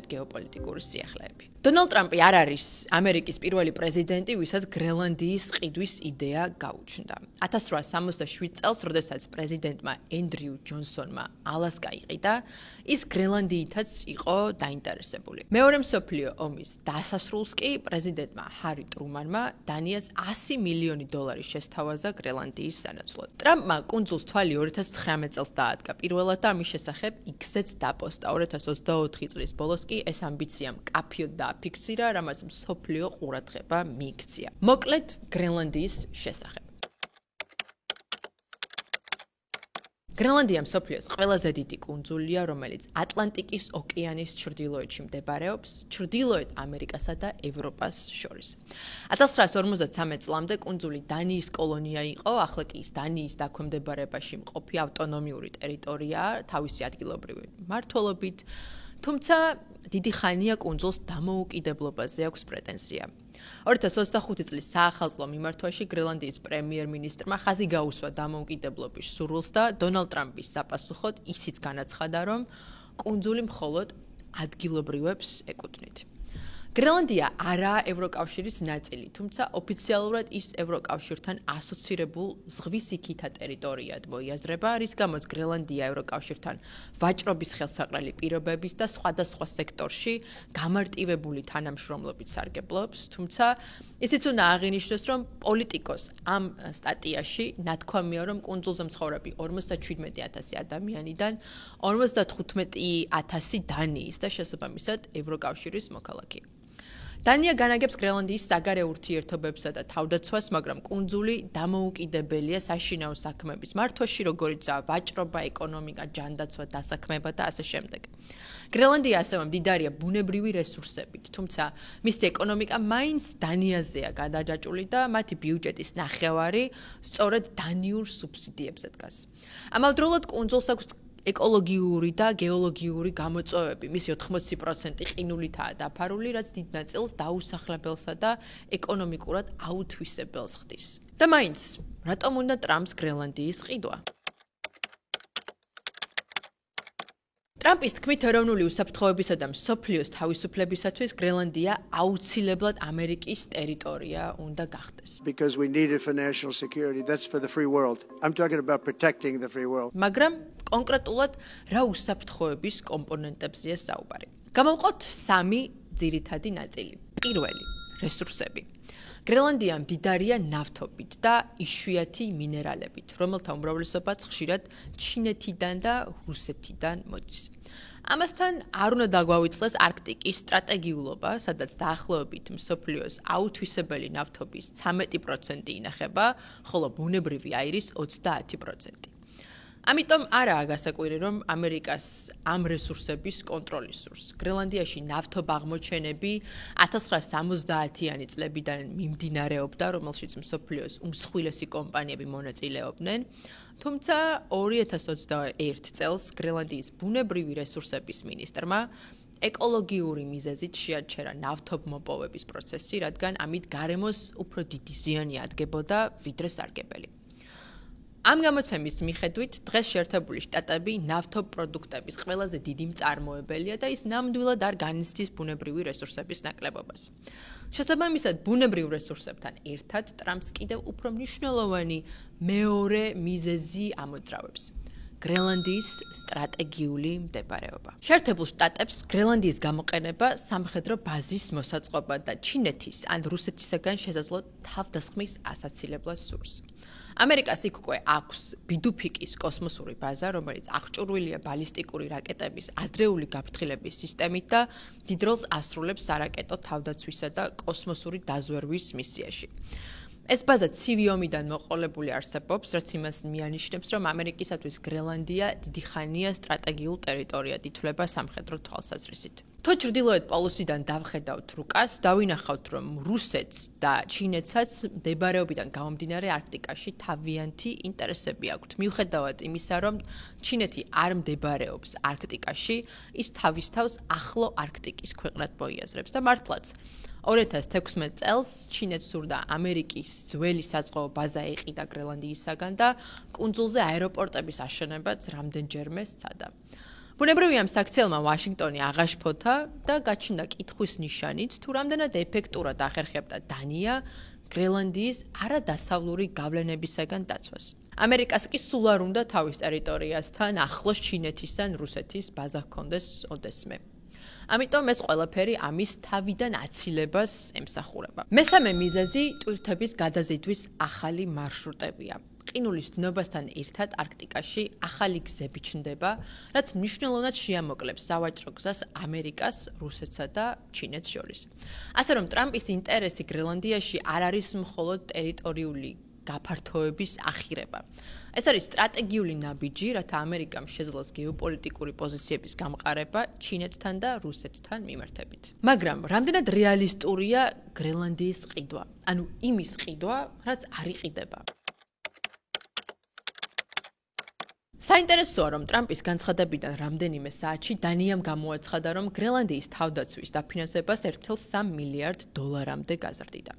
გეოპოლიტიკური სიახლეები. დონალდ ტრამპი არ არის ამერიკის პირველი პრეზიდენტი, ვისაც გრენლანდიის ყიდვის იდეა გაუჩნდა. 1867 წელს, როდესაც პრეზიდენტმა ენდრიუ ჯონსონმა ალასკა იყიდა, ის გრენლანდიითაც იყო დაინტერესებული. მეორე მსოფლიო ომის დასასრულს კი პრეზიდენტმა ჰარი ტრუმანმა დანიას $100 მილიონი შესთავაზა გრენლანდიის სანაცვლოდ. ტრამპმა კუნძულს თვალი 2019 წელს დაადგა პირველად და ამის შესახებ X-ს დაპოსტა. 2024 წლის ბოლოს კი ეს ამბიცია მკაფიოდ დააფიქსირა, რამაც მსოფლიო ყურადღება მიიქცია. მოკლედ გრენლანდიის შესახებ. გრენლანდია მსოფლიოს ყველაზე დიდი კუნძულია, რომელიც ატლანტიკის ოკეანის ჩრდილოეთში მდებარეობს, ჩრდილოეთ ამერიკასა და ევროპას შორის. 1953 წლამდე კუნძული დანიის კოლონია იყო, ახლა კი ის დანიის დაქვემდებარებაში მყოფი ავტონომიური ტერიტორიაა, თავისი ადგილობრივი მმართველობით, თუმცა დიდი ხანია კუნძულს დამოუკიდებლობაზე აქვს პრეტენზია. 2025 წლის საახალწლო მიმართვაში გრენლანდიის პრემიერ-მინისტრმა ხაზი გაუსვა დამოუკიდებლობის სურვილს და დონალდ ტრამპის საპასუხოდ ისიც განაცხადა, რომ კუნძული მხოლოდ ადგილობრივებს ეკუთვნით. გრენლანდია არაა ევროკავშირის ნაწილი, თუმცა ოფიციალურად ის ევროკავშირთან ასოცირებულ ზღვის იქითა ტერიტორიად მოიაზრება, რის გამოც გრენლანდია ევროკავშირთან ვაჭრობის ხელსაყრელი პირობებით და სხვადასხვა სექტორში გამარტივებული თანამშრომლობით სარგებლობს, თუმცა ისიც უნდა აღინიშნოს, რომ პოლიტიკოს ამ სტატიაში ნათქვამია, რომ კუნძულზე მცხოვრები 57,000 ადამიანიდან 55,000 დანიის და შესაბამისად ევროკავშირის მოქალაქეა. დანია განაგებს გრენლანდიის საგარეო ურთიერთობებსა და თავდაცვას, მაგრამ კუნძული დამოუკიდებელია საშინაო საქმეების მართვაში, როგორიცაა ვაჭრობა, ეკონომიკა, ჯანდაცვა, დასაქმება და ასე შემდეგ. გრენლანდია ასევე მდიდარია ბუნებრივი რესურსებით, თუმცა მისი ეკონომიკა მაინც დანიაზეა გადაჯაჭვული და მათი ბიუჯეტის ნახევარი სწორედ დანიურ სუბსიდიებზე დგას. ამავდროულად კუნძულს აქვს ეკოლოგიური და გეოლოგიური გამოწვევები. მისი 80% ყინულითაა დაფარული, რაც დიდ ნაწილს დაუსახლებელსა და ეკონომიკურად აუთვისებელს ხდის. და მაინც, რატომ უნდა ტრამპს გრენლანდიის ყიდვა? ტრამპის თქმით, ეროვნული უსაფრთხოებისა და მსოფლიოს თავისუფლებისათვის გრენლანდია აუცილებლად ამერიკის ტერიტორია უნდა გახდეს. Because we need it for national security. That's for the free world. I'm talking about protecting the free world. მაგრამ კონკრეტულად რა უსაფრთხოების კომპონენტებზეა საუბარი? გამოვყოთ 3 ძირითადი ნაწილი. პირველი, რესურსები. გრენლანდია მდიდარია ნავთობით და იშვიათი მინერალებით, რომელთა უმრავლესობაც ხშირად ჩინეთიდან და რუსეთიდან მოდის. ამასთან არ უნდა დაგვავიწყდეს არქტიკის სტრატეგიულობა, სადაც დაახლოებით მსოფლიოს აუთვისებელი ნავთობის 13% ინახება, ხოლო ბუნებრივი აირის 30%. ამიტომ არაა გასაკვირი, რომ ამერიკას ამ რესურსების კონტროლის სურს. გრენლანდიაში ნავთობაღმოჩენები 1970-იანი წლებიდან მიმდინარეობდა, რომელშიც მსოფლიოს უმსხვილესი კომპანიები მონაწილეობდნენ, თუმცა 2021 წელს გრენლანდიის ბუნებრივი რესურსების მინისტრმა ეკოლოგიური მიზეზით შეაჩერა ნავთობმოპოვების პროცესი, რადგან ამით გარემოს უფრო დიდი ზიანი ადგებოდა, ვიდრე სარგებელი. ამ გამოცემის მიხედვით, დღეს შეერთებული შტატები ნავთობპროდუქტების ყველაზე დიდი მწარმოებელია და ის ნამდვილად არ განიცდის ბუნებრივი რესურსების ნაკლებობას. შესაბამისად, ბუნებრივ რესურსებთან ერთად ტრამპს კიდევ უფრო მნიშვნელოვანი მეორე მიზეზი ამოძრავებს. გრენლანდიის სტრატეგიული მდებარეობა. შეერთებულ შტატებს გრენლანდიის გამოყენება სამხედრო ბაზის მოსაწყობად და ჩინეთის ან რუსეთისაგან შესაძლო თავდასხმის ასაცილებლად სურს. ამერიკას იქ უკვე აქვს ბიდუფიკის კოსმოსური ბაზა, რომელიც აღჭურვილია ბალისტიკური რაკეტების ადრეული გაფრთხილების სისტემით და დიდ როლს ასრულებს სარაკეტო თავდაცვისა და კოსმოსური დაზვერვის მისიაში. ეს ბაზა ცივი ომიდან მოყოლებული არსებობს, რაც იმას მიანიშნებს, რომ ამერიკისათვის გრენლანდია დიდი ხანია სტრატეგიულ ტერიტორიად ითვლება სამხედრო თვალსაზრისით. თუ ჩრდილოეთ პოლუსიდან დავხედავთ რუკას, დავინახავთ, რომ რუსეთს და ჩინეთსაც მდებარეობიდან გამომდინარე არქტიკაში თავიანთი ინტერესები აქვთ. მიუხედავად იმისა, რომ ჩინეთი არ მდებარეობს არქტიკაში, ის თავის თავს ახლო არქტიკის ქვეყნად მოიაზრებს და მართლაც 2016 წელს ჩინეთს სურდა ამერიკის ძველი საზღვაო ბაზა ეყიდა გრენლანდიისაგან და კუნძულზე აეროპორტების აშენებაც რამდენჯერმე სცადა. ბუნებრივია ამ საქციელმა ვაშინგტონი აღაშფოთა და გაჩნდა კითხვის ნიშანიც, თუ რამდენად ეფექტურად ახერხებდა დანია გრენლანდიის არადასავლური გავლენებისაგან დაცვას. ამერიკას კი სულ არ უნდა თავის ტერიტორიასთან ახლოს ჩინეთის ან რუსეთის ბაზა ჰქონდეს ოდესმე. ამიტომ ეს ყველაფერი ამის თავიდან აცილებას ემსახურება. მესამე მიზეზი ტვირთების გადაზიდვის ახალი მარშრუტებია. ყინულის დნობასთან ერთად არქტიკაში ახალი გზები ჩნდება, რაც მნიშვნელოვნად შეამოკლებს სავაჭრო გზას ამერიკას, რუსეთსა და ჩინეთს შორის. ასე რომ ტრამპის ინტერესი გრენლანდიაში არ არის მხოლოდ ტერიტორიული გაფართოების ახირება. ეს არის სტრატეგიული ნაბიჯი, რათა ამერიკამ შეძლოს გეოპოლიტიკური პოზიციების გამყარება ჩინეთთან და რუსეთთან მიმართებით. მაგრამ რამდენად რეალისტურია გრენლანდიის ყიდვა? ანუ იმის ყიდვა, რაც არ იყიდება. საინტერესოა, რომ ტრამპის განცხადებიდან რამდენიმე საათში დანიამ გამოაცხადა, რომ გრენლანდიის თავდაცვის დაფინანსებას 1,3 მილიარდ დოლარამდე გაზრდიდა.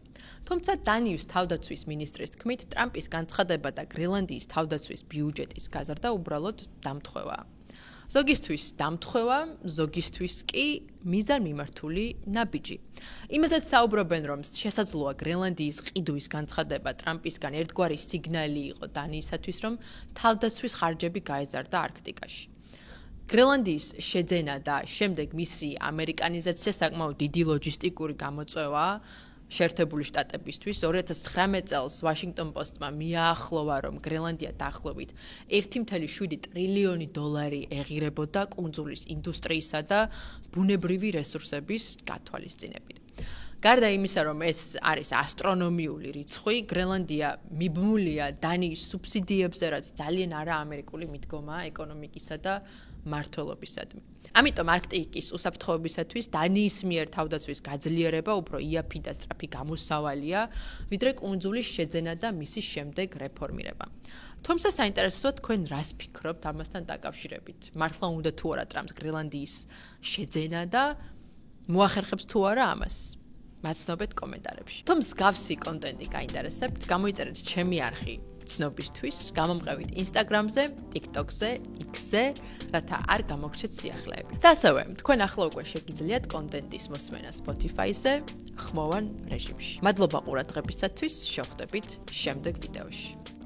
თუმცა დანიის თავდაცვის მინისტრის თქმით, ტრამპის განცხადება და გრენლანდიის თავდაცვის ბიუჯეტის გაზრდა უბრალოდ დამთხევაა. ზოგისთვის დამთხევა, ზოგისთვის კი მიზანმიმართული ნაბიჯი. იმასაც საუბრობენ, რომ შესაძლოა გრენლანდიის ყიდვის განცხადება ტრამპისგან ერთგვარი სიგნალი იყო დანიისათვის, რომ თავდაცვის ხარჯები გაეზარდა არქტიკაში. გრენლანდიის შეძენა და შემდეგ მისი ამერიკანიზაცია საკმაოდ დიდი ლოჯისტიკური გამოწვევაა. შეერთებული შტატებისთვის 2019 წელს ვაშინგტონ პოსტმა მიაახლოვა, რომ გრენლანდია დაახლოებით 1,7 ტრილიონი დოლარი ეღირებოდა კუნძულის ინდუსტრიისა და ბუნებრივი რესურსების გათვალისწინებით. გარდა იმისა, რომ ეს არის ასტრონომიული რიცხვი, გრენლანდია მიბმულია დანიის სუბსიდიებზე, რაც ძალიან არაამერიკული მიდგომაა ეკონომიკისა და მმართველობისადმი. ამიტომ არქტიკის უსაფრთხოებისათვის დანიის მიერ თავდაცვის გაძლიერება უფრო იაფი და სწრაფი გამოსავალია, ვიდრე კუნძულის შეძენა და მისი შემდეგ რეფორმირება. თუმცა საინტერესოა თქვენ რას ფიქრობთ ამასთან დაკავშირებით? მართლა უნდა თუ არა ტრამპს გრენლანდიის შეძენა და მოახერხებს თუ არა ამას? მაცნობეთ კომენტარებში. თუ მსგავსი კონტენტი გაინტერესებთ, გამოიწერეთ ჩემი არხი ცნობისთვის, გამომყევით Instagram-ზე, TikTok-ზე, X-ზე, რათა არ გამოგრჩეთ სიახლეები. და ასევე, თქვენ ახლა უკვე შეგიძლიათ კონტენტის მოსმენა Spotify-ზე, ხმოვან რეჟიმში. მადლობა ყურადღებისათვის, შევხვდებით შემდეგ ვიდეოში.